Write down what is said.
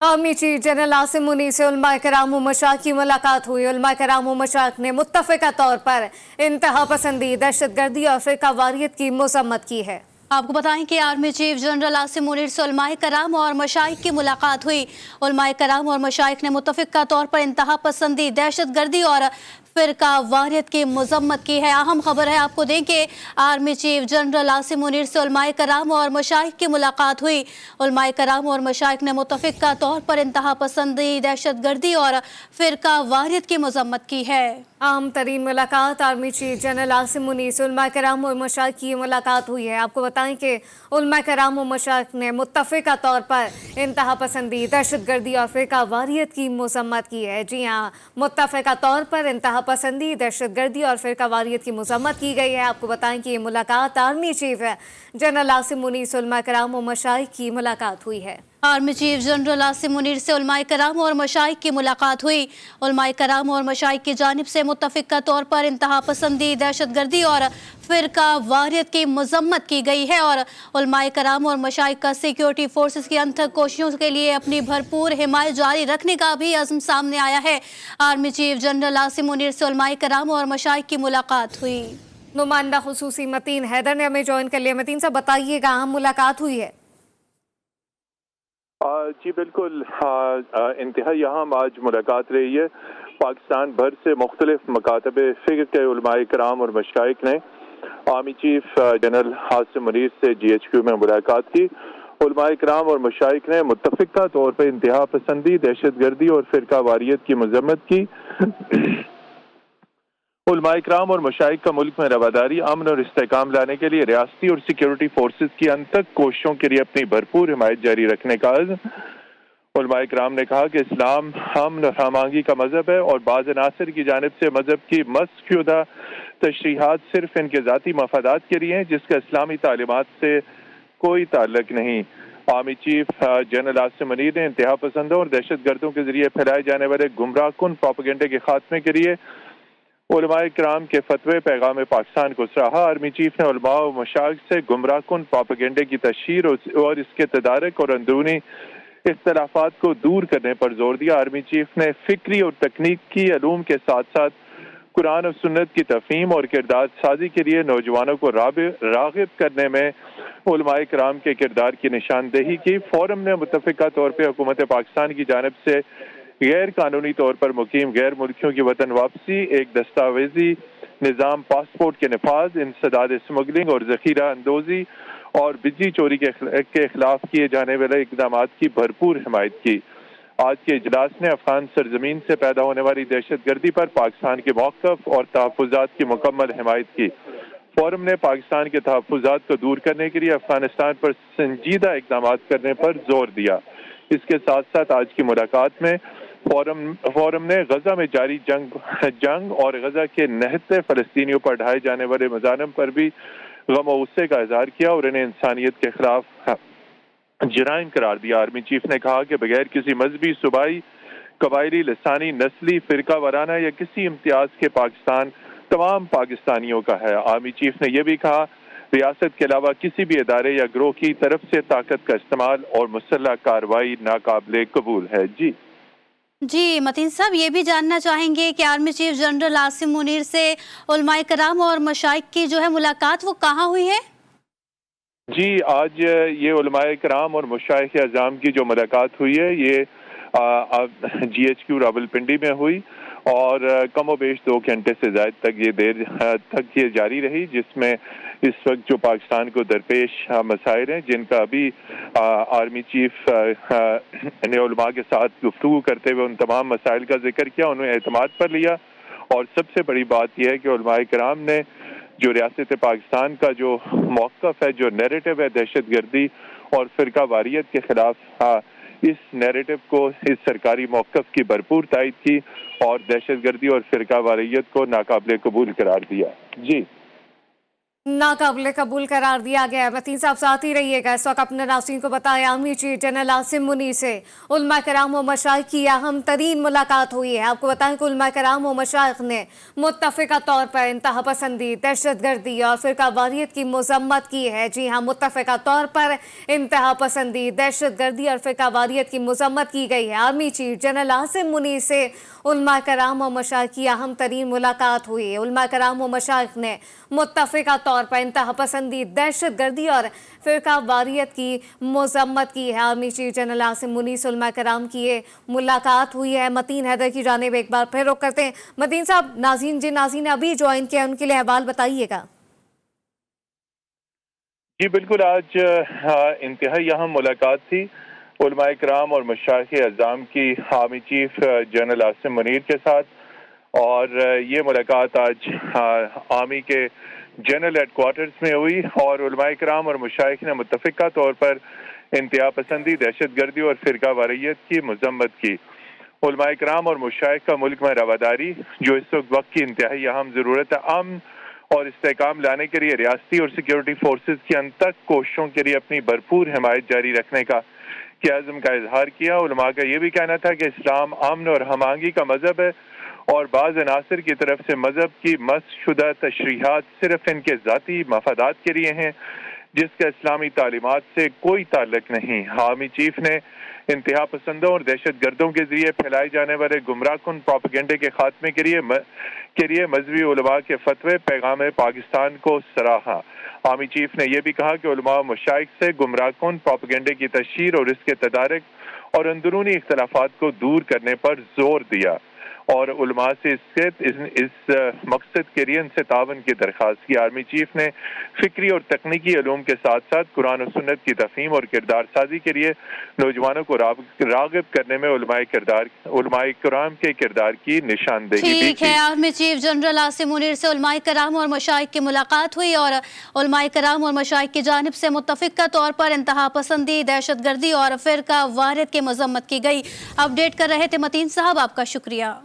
Army chief general Asim Munir से उलमा कराम व मशाइख की मुलाकात हुई। उलमा कराम व मशाइख ने मुत्तफ़िका तौर पर इंतहा पसंदी, दहशतगर्दी और फ़िरका वारियत की मज़म्मत की है। आपको बताएं कि army chief general Asim Munir से उलमाए कराम और मशाइख की मुलाकात हुई। उलमाए कराम और मशाइख ने मुत्तफ़िका तौर पर इंतहा पसंदी, दहशतगर्दी और फ़िरका वारियत की मज़म्मत की है। अहम खबर है, आपको दें कि army chief general Asim Munir से उलमाए कराम और मशाइख की मुलाकात हुई। उलमाए कराम और मशाइख ने मुत्तफ़िका तौर पर इंतहा पसंदी, दहशतगर्दी और फ़िरका वारियत की मज़म्मत की है। अहम तरीन मुलाकात army chief general Asim Munir से उलमा कराम और मशाइख की मुलाकात हुई है। आपको बताएं कि उलमा कराम और मशाइख ने मुत्तफ़िका तौर पर इंतहा पसंदी, दहशतगर्दी और फ़िरका वारियत की मज़म्मत की है। जी हाँ, मुत्तफ़िका तौर पर इंतहा पसंदी, दहशतगर्दी और फ़िरका वारियत की मज़म्मत की गई है। आपको बताएं कि ये मुलाकात army chief general Asim Munir से उलमा कराम और मशाइख की मुलाकात हुई है। Army chief general Asim Munir से उलमाए कराम और मशाइख की मुलाकात हुई। उलमाए कराम और मशाइख की जानिब से मुत्तफ़िका तौर पर इंतहा पसंदी, दहशतगर्दी और फ़िरका वारियत की मज़म्मत की गई है और उलमाए कराम और मशाइख का सिक्योरिटी फोर्सेस की अनथक कोशिशों के लिए अपनी भरपूर हिमायत जारी रखने का भी अज़्म सामने आया है। Army chief general Asim Munir से उलमाए कराम और मशाइख की मुलाकात हुई। नुमाइंदा खुसूसी मतीन हैदर ने हमें ज्वाइन कर लिया। मतीन साहब बताइएगा, अहम मुलाकात हुई है। जी बिल्कुल, इंतहाई अहम आज मुलाकात रही है। पाकिस्तान भर से मुख्तलिफ मकातब फ़िक्र के उलमाए कराम और मशाइख ने army chief general Asim Munir से GHQ में मुलाकात की। उलमाए कराम और मशाइख ने मुत्तफ़िका तौर पर इंतहा पसंदी, दहशतगर्दी और फ़िरका वारियत की मज़म्मत की। उलमाए कराम और मशाइख का मुल्क में रवादारी, अमन और इस्तेहकाम लाने के लिए रियासती और सिक्योरिटी फोर्सेस की अनथक कोशिशों के लिए अपनी भरपूर हिमायत जारी रखने का अज़्म। उलमाए कराम ने कहा कि इस्लाम अमन और हमांगी का मजहब है और बाज़ अनासर की जानिब से मजहब की मस्क़ुदा तशरीहात सिर्फ इनके ज़ाती मफादात के लिए हैं, जिसका इस्लामी तालीमात से कोई ताल्लुक नहीं। Army chief general Asim Munir ने इंतहा पसंदों और दहशतगर्दों के जरिए फैलाए जाने वाले गुमराह कुन प्रोपेगेंडे के खात्मे के लिए उलमाए कराम के फतवे पैगाम पाकिस्तान को सराहा। आर्मी चीफ ने उलमा और मशाइख से गुमराह कुन प्रोपेगेंडे की तशहीर और इसके तदारक और अंदरूनी इख्तलाफात को दूर करने पर जोर दिया। आर्मी चीफ ने फिक्री और तकनीकी अलूम के साथ साथ कुरान और सुन्नत की तफहीम और किरदार साजी के लिए नौजवानों को राग़िब करने में उलमाए कराम के किरदार की निशानदेही की। फोरम ने मुत्तफ़िका तौर पर हुकूमत पाकिस्तान की जानिब से गैर कानूनी तौर पर मुकीम गैर मुल्कियों की वतन वापसी, एक दस्तावेजी निज़ाम पासपोर्ट के नफाज, इंसदाद स्मगलिंग और ज़ख़ीरा अंदोज़ी और बिजली चोरी के खिलाफ किए जाने वाले इक़दामात की भरपूर हिमायत की। आज के इजलास ने अफ़गान सरजमीन से पैदा होने वाली दहशतगर्दी पर पाकिस्तान के मौक़िफ़ और तहफ़्फ़ुज़ात की मुकम्मल हिमायत की। फोरम ने पाकिस्तान के तहफ़्फ़ुज़ात को दूर करने के लिए अफ़गानिस्तान पर संजीदा इक़दामात करने पर जोर दिया। इसके साथ साथ आज की मुलाकात में फोरम ने गजा में जारी जंग और गजा के निहत्ते फ़लस्तीनियों पर ढाए जाने वाले मज़ालिम पर भी गम और गुस्से का इज़हार किया और इन्हें इंसानियत के खिलाफ जराइम करार दिया। आर्मी चीफ ने कहा कि बगैर किसी मजहबी, सूबाई, कबायली, लसानी, नस्ली, फ़िरका वाराना या किसी इम्तियाज़ के पाकिस्तान तमाम पाकिस्तानियों का है। आर्मी चीफ ने यह भी कहा, रियासत के अलावा किसी भी इदारे या ग्रोह की तरफ से ताकत का इस्तेमाल और मुसल्लह कार्रवाई नाकाबिले कबूल है। जी मतीन साहब, ये भी जानना चाहेंगे कि army chief general Asim Munir से उलमाए कराम और मशाइख की जो है मुलाकात वो कहाँ हुई है? जी, आज ये उलमाए कराम और मशाइख अज़ाम की जो मुलाकात हुई है ये GHQ रावलपिंडी में हुई और कमोबेश 2 घंटे से ज़्यादा तक ये जारी रही, जिसमें इस वक्त जो पाकिस्तान को दरपेश मसाइल हैं जिनका अभी आर्मी चीफ ने उलमा के साथ गुफ्तगू करते हुए उन तमाम मसाइल का जिक्र किया, उन्हें एतमाद पर लिया। और सबसे बड़ी बात यह है कि उलमाए कराम ने जो रियासत पाकिस्तान का जो मौक़िफ़ है, जो नैरेटिव है दहशतगर्दी और फ़िरका वारियत के खिलाफ, इस नैरेटिव को, इस सरकारी मौक़िफ़ की भरपूर तायद की और दहशतगर्दी और फ़िरका वारियत को नाकाबिले कबूल करार दिया। जी नाकाबिले कबूल करार दिया गया है। मतीन साहब साथ ही रहिएगा। इस वक्त अपने नाज़रीन को बताएं, army chief general Asim Munir से उलमा कराम व मशाइख की अहम तरीन मुलाकात हुई है। आपको बताएं कि उलमा कराम व मशाइख ने मुत्तफ़िका तौर पर इंतहा पसंदी, दहशत गर्दी और फ़िरका वारियत की मज़म्मत की है। जी हाँ, मुत्तफ़िका तौर पर इंतहा पसंदी, दहशत गर्दी और फ़िरका वारियत की मज़म्मत की गई है। Army chief general Asim Munir से उलमा कराम व मशाइख की अहम तरीन मुलाकात हुई है। उलमा कराम व मशाइख ने मुत्तफ़िका तौर पर इंतहा पसंदी, दहशत गर्दी और फ़िरका वारियत की मज़म्मत की है। Army chief general Asim Munir से उलमा कराम की ये मुलाकात हुई है। मतीन हैदर की जानिब एक बार फिर रुख करते हैं। मतीन साहब, जिन नाज़रीन ने अभी ज्वाइन किया उनके लिए अहवाल बताइएगा। जी बिल्कुल, आज इंतहाई अहम मुलाकात थी उलमा इकराम और मशाइख अज़ाम की army chief general Asim Munir के साथ। और ये मुलाकात आज आर्मी के जनरल हेडक्वार्टर्स में हुई और उलमा इकराम और मशाइख ने मुत्तफ़िका तौर पर इंतहा पसंदी, दहशत गर्दी और फ़िरका वारियत की मज़म्मत की। उलमा इकराम और मशाइख का मुल्क में रवादारी, जो इस वक्त की इंतहाई अहम ज़रूरत है, अमन और इस्तेहकाम लाने के लिए रियासती और सिक्योरिटी फोर्सेस की अंतक कोशिशों के लिए अपनी भरपूर हिमायत जारी रखने का अज़्म का इजहार किया। उलमा का ये भी कहना था कि इस्लाम अमन और हमआहंगी का मजहब है और बाज़ अनासर की तरफ से मजहब की मसशुदा तशरीहात सिर्फ इनके ज़ाती मफादात के लिए हैं, जिसका इस्लामी तालीमात से कोई ताल्लुक नहीं। आर्मी चीफ ने इंतहा पसंदों और दहशत गर्दों के जरिए फैलाए जाने वाले गुमराह कुन प्रोपेगेंडे के खात्मे के लिए मजहबी उलमा के फतवे पैगाम पाकिस्तान को सराहा। आर्मी चीफ ने यह भी कहा कि उलमा मशाइख से गुमराह कुन प्रोपेगेंडे की तशहीर और इसके तदारक और अंदरूनी इख्तलाफात को दूर करने पर जोर दिया और उलमा से इस मकसद के लिए इनसे तावन की दरख्वास्त की। आर्मी चीफ ने फिक्री और तकनीकी इल्म के साथ साथ कुरान और सुन्नत की तफहीम और किरदार साजी के लिए नौजवानों को राग़िब करने में उलमाए कराम के किरदार की निशानदेही दी। ठीक है, army chief general Asim Munir से उलमाए कराम और मशाइख की मुलाकात हुई और उलमाए कराम और मशाइख की जानिब से मुत्तफ़िका तौर पर इंतहा पसंदी, दहशत गर्दी और फ़िरका वारियत की मज़म्मत की गई। अपडेट कर रहे थे मतीन साहब, आपका शुक्रिया।